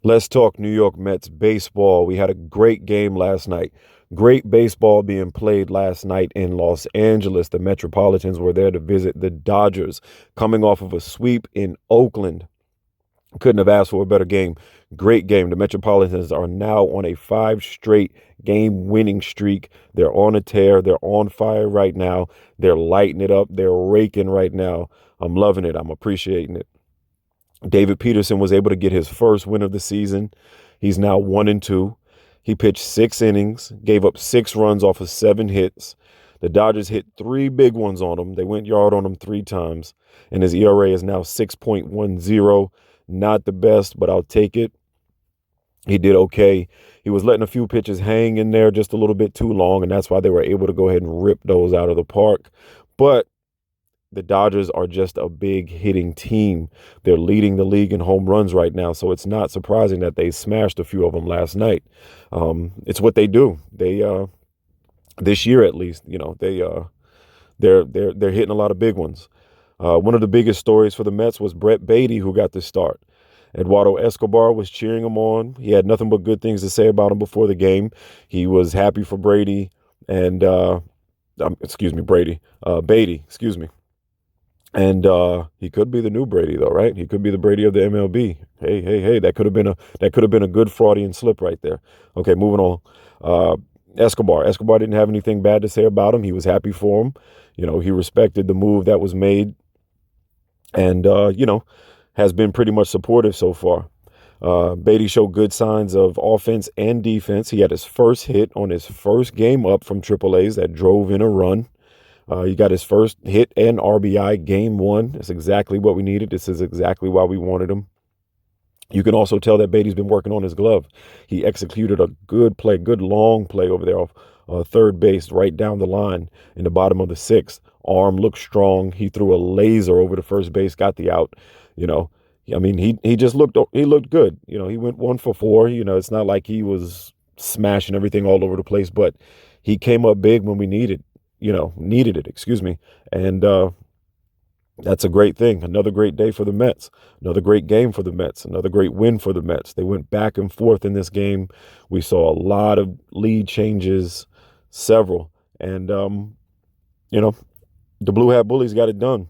Let's talk New York Mets baseball. We had a great game last night. Great baseball being played last night in Los Angeles. The Metropolitans were there to visit the Dodgers, coming off of a sweep in Oakland. Couldn't have asked for a better game. Great game. The Metropolitans are now on a five straight game winning streak. They're on a tear. They're on fire right now. They're lighting it up. They're raking right now. I'm loving it. I'm appreciating it. David Peterson was able to get his first win of the season. He's now 1-2. He pitched 6 innings, gave up 6 runs off of 7 hits. The Dodgers hit 3 big ones on him. They went yard on him 3 times. And his ERA is now 6.10. Not the best, but I'll take it. He did okay. He was letting a few pitches hang in there just a little bit too long, and that's why they were able to go ahead and rip those out of the park. But the Dodgers are just a big hitting team. They're leading the league in home runs right now, so it's not surprising that they smashed a few of them last night. It's what they do. They this year at least, they're hitting a lot of big ones. One of the biggest stories for the Mets was Brett Baty, who got the start. Eduardo Escobar was cheering him on. He had nothing but good things to say about him before the game. He was happy for Brady and Baty, excuse me. And he could be the new Brady, though, right? He could be the Brady of the MLB. Hey, that could have been a good Freudian slip right there. Okay, moving on. Escobar didn't have anything bad to say about him. He was happy for him. He respected the move that was made, and has been pretty much supportive so far. Baty showed good signs of offense and defense. He had his first hit on his first game up from AAA's that drove in a run. He got his first hit and RBI game 1. That's exactly what we needed. This is exactly why we wanted him. You can also tell that Baty's been working on his glove. He executed a good play, good long play over there off third base, right down the line in the bottom of the 6th. Arm looked strong. He threw a laser over the first base, got the out. He just looked good. He went 1 for 4. It's not like he was smashing everything all over the place, but he came up big when we needed it, excuse me. And that's a great thing. Another great day for the Mets. Another great game for the Mets. Another great win for the Mets. They went back and forth in this game. We saw a lot of lead changes, several. And, the Blue Hat Bullies got it done.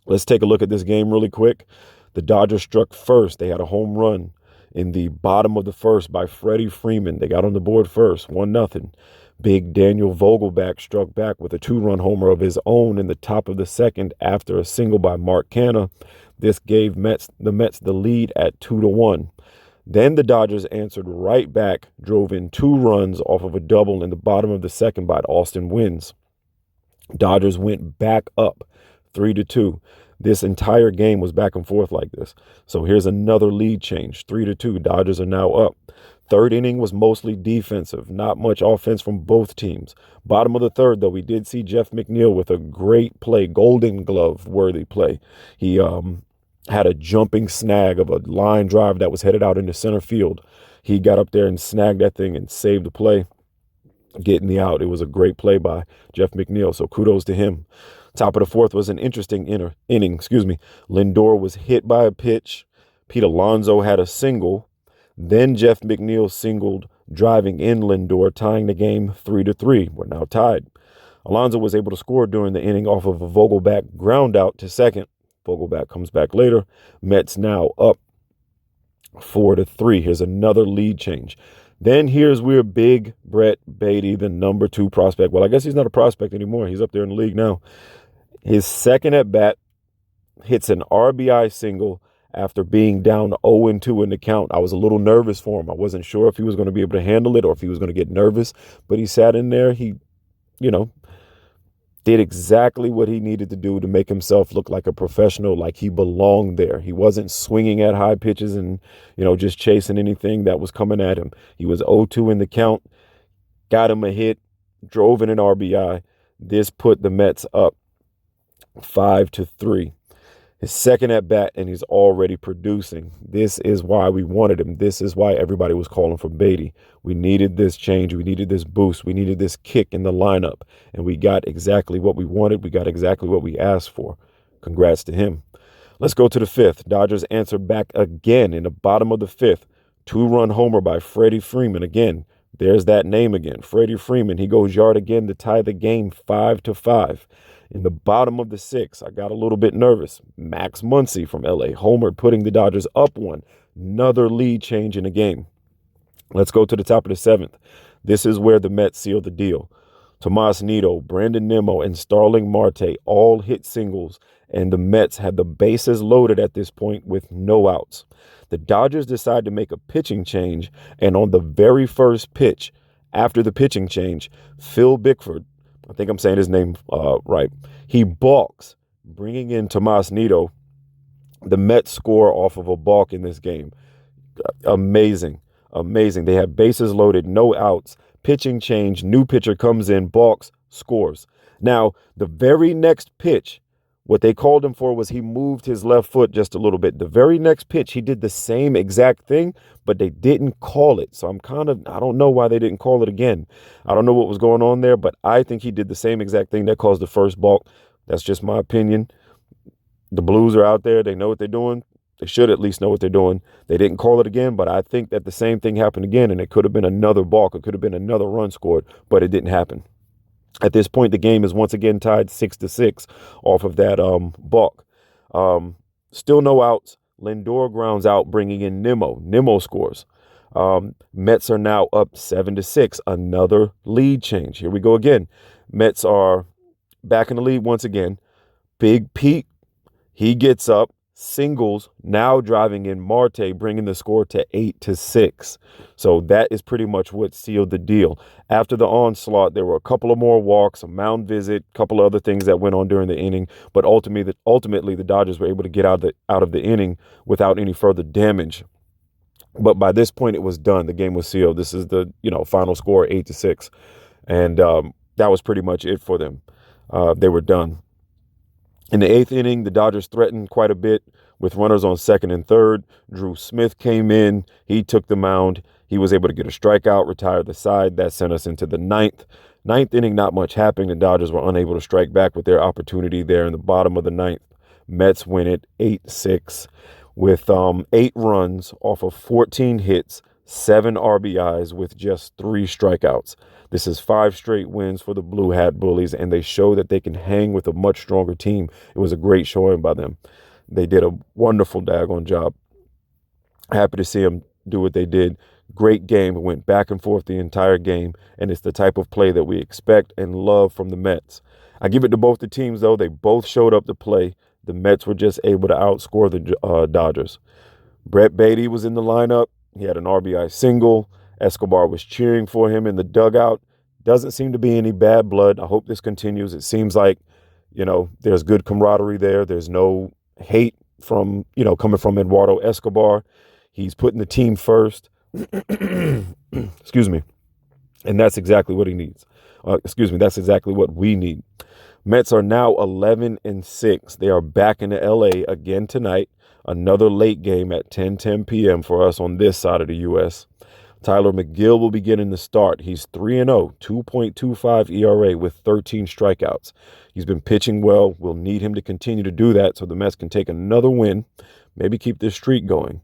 Let's take a look at this game really quick. The Dodgers struck first. They had a home run in the bottom of the first by Freddie Freeman. They got on the board first, 1-0. Big Daniel Vogelback struck back with a 2-run homer of his own in the top of the second after a single by Mark Canha. This gave the Mets the lead at 2-1. Then the Dodgers answered right back, drove in 2 runs off of a double in the bottom of the second by Austin Wynns. Dodgers went back up 3-2. This entire game was back and forth like this. So here's another lead change, 3-2. Dodgers are now up. Third inning was mostly defensive, not much offense from both teams. Bottom of the third, though, we did see Jeff McNeil with a great play, Golden Glove-worthy play. He had a jumping snag of a line drive that was headed out into center field. He got up there and snagged that thing and saved the play, getting the out. It was a great play by Jeff McNeil, so kudos to him. Top of the fourth was an interesting inning. Lindor was hit by a pitch. Pete Alonso had a single. Then Jeff McNeil singled, driving in Lindor, tying the game 3-3. We're now tied. Alonso was able to score during the inning off of a Vogelback ground out to second. Vogelback comes back later. Mets now up 4-3. Here's another lead change. Then here's where big Brett Baty, the number 2 prospect. Well, I guess he's not a prospect anymore. He's up there in the league now. His second at bat hits an RBI single after being down 0-2 in the count. I was a little nervous for him. I wasn't sure if he was going to be able to handle it or if he was going to get nervous, but he sat in there. He, did exactly what he needed to do to make himself look like a professional, like he belonged there. He wasn't swinging at high pitches and, just chasing anything that was coming at him. He was 0-2 in the count, got him a hit, drove in an RBI. This put the Mets up 5-3. His second at bat, and he's already producing. This is why we wanted him. This is why everybody was calling for Baty. We needed this change. We needed this boost. We needed this kick in the lineup. And we got exactly what we wanted. We got exactly what we asked for. Congrats to him. Let's go to the 5th. Dodgers answered back again in the bottom of the 5th. 2-run homer by Freddie Freeman. Again, there's that name again, Freddie Freeman. He goes yard again to tie the game 5-5. In the bottom of the 6th, I got a little bit nervous. Max Muncy from LA homered, putting the Dodgers up 1. Another lead change in the game. Let's go to the top of the 7th. This is where the Mets seal the deal. Tomas Nido, Brandon Nimmo, and Starling Marte all hit singles, and the Mets had the bases loaded at this point with no outs. The Dodgers decide to make a pitching change, and on the very first pitch, after the pitching change, Phil Bickford, I think I'm saying his name right, he balks, bringing in Tomas Nido. The Mets score off of a balk in this game. Amazing. They have bases loaded, no outs. Pitching change, new pitcher comes in, balks, scores. Now, the very next pitch, what they called him for was he moved his left foot just a little bit. The very next pitch, he did the same exact thing, but they didn't call it. So I don't know why they didn't call it again. I don't know what was going on there, but I think he did the same exact thing that caused the first balk. That's just my opinion. The Blues are out there. They know what they're doing. They should at least know what they're doing. They didn't call it again, but I think that the same thing happened again, and it could have been another balk. It could have been another run scored, but it didn't happen. At this point, the game is once again tied 6-6 off of that balk. Still no outs. Lindor grounds out, bringing in Nimmo. Nimmo scores. Mets are now up 7-6. Another lead change. Here we go again. Mets are back in the lead once again. Big Pete, he gets up. Singles, now driving in Marte, bringing the score to 8-6. So that is pretty much what sealed the deal. After the onslaught, there were a couple of more walks, a mound visit, a couple of other things that went on during the inning. But ultimately, the Dodgers were able to get out of the inning without any further damage. But by this point, it was done. The game was sealed. This is the final score, 8-6, and that was pretty much it for them. They were done. In the 8th inning, the Dodgers threatened quite a bit with runners on second and third. Drew Smith came in. He took the mound. He was able to get a strikeout, retire the side. That sent us into the 9th. 9th inning, not much happened. The Dodgers were unable to strike back with their opportunity there in the bottom of the 9th. Mets win it 8-6 with 8 runs off of 14 hits, 7 RBIs with just 3 strikeouts. This is 5 straight wins for the Blue Hat Bullies, and they show that they can hang with a much stronger team. It was a great showing by them. They did a wonderful daggone job. Happy to see them do what they did. Great game. It went back and forth the entire game, and it's the type of play that we expect and love from the Mets. I give it to both the teams, though. They both showed up to play. The Mets were just able to outscore the Dodgers. Brett Baty was in the lineup. He had an RBI single. Escobar was cheering for him in the dugout. Doesn't seem to be any bad blood. I hope this continues. It seems like, there's good camaraderie there. There's no hate from, coming from Eduardo Escobar. He's putting the team first. Excuse me. And that's exactly what he needs. That's exactly what we need. Mets are now 11-6. They are back into LA again tonight. Another late game at 10:10 p.m. for us on this side of the U.S. Tyler McGill will be getting the start. He's 3-0, 2.25 ERA with 13 strikeouts. He's been pitching well. We'll need him to continue to do that so the Mets can take another win, maybe keep this streak going.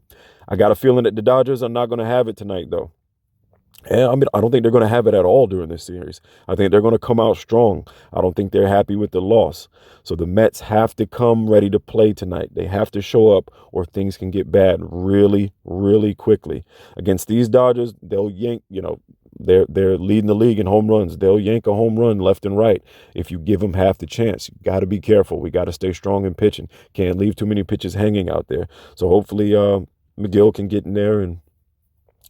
I got a feeling that the Dodgers are not going to have it tonight, though. And I don't think they're going to have it at all during this series. I think they're going to come out strong. I don't think they're happy with the loss. So the Mets have to come ready to play tonight. They have to show up or things can get bad really, really quickly. Against these Dodgers, they'll yank, they're leading the league in home runs. They'll yank a home run left and right if you give them half the chance. You got to be careful. We got to stay strong in pitching. Can't leave too many pitches hanging out there. So hopefully McGill can get in there and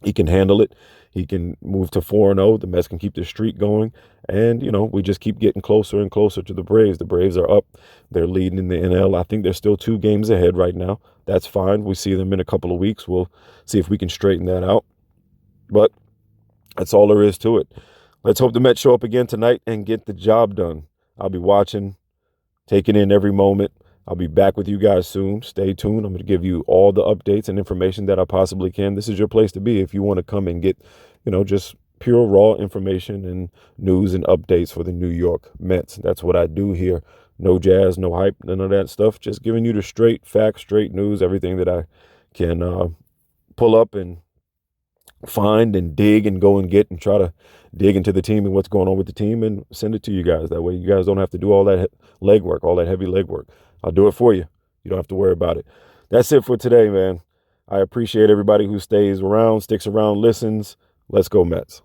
he can handle it. He can move to 4-0. The Mets can keep the streak going. And, we just keep getting closer and closer to the Braves. The Braves are up. They're leading in the NL. I think they're still 2 games ahead right now. That's fine. We see them in a couple of weeks. We'll see if we can straighten that out. But that's all there is to it. Let's hope the Mets show up again tonight and get the job done. I'll be watching, taking in every moment. I'll be back with you guys soon. Stay tuned. I'm going to give you all the updates and information that I possibly can. This is your place to be if you want to come and get, just pure raw information and news and updates for the New York Mets. That's what I do here. No jazz, no hype, none of that stuff. Just giving you the straight facts, straight news, everything that I can pull up and find and dig and go and get and try to dig into the team and what's going on with the team and send it to you guys. That way you guys don't have to do all that legwork, all that heavy legwork. I'll do it for you. You don't have to worry about it. That's it for today, man. I appreciate everybody who stays around, sticks around, listens. Let's go Mets.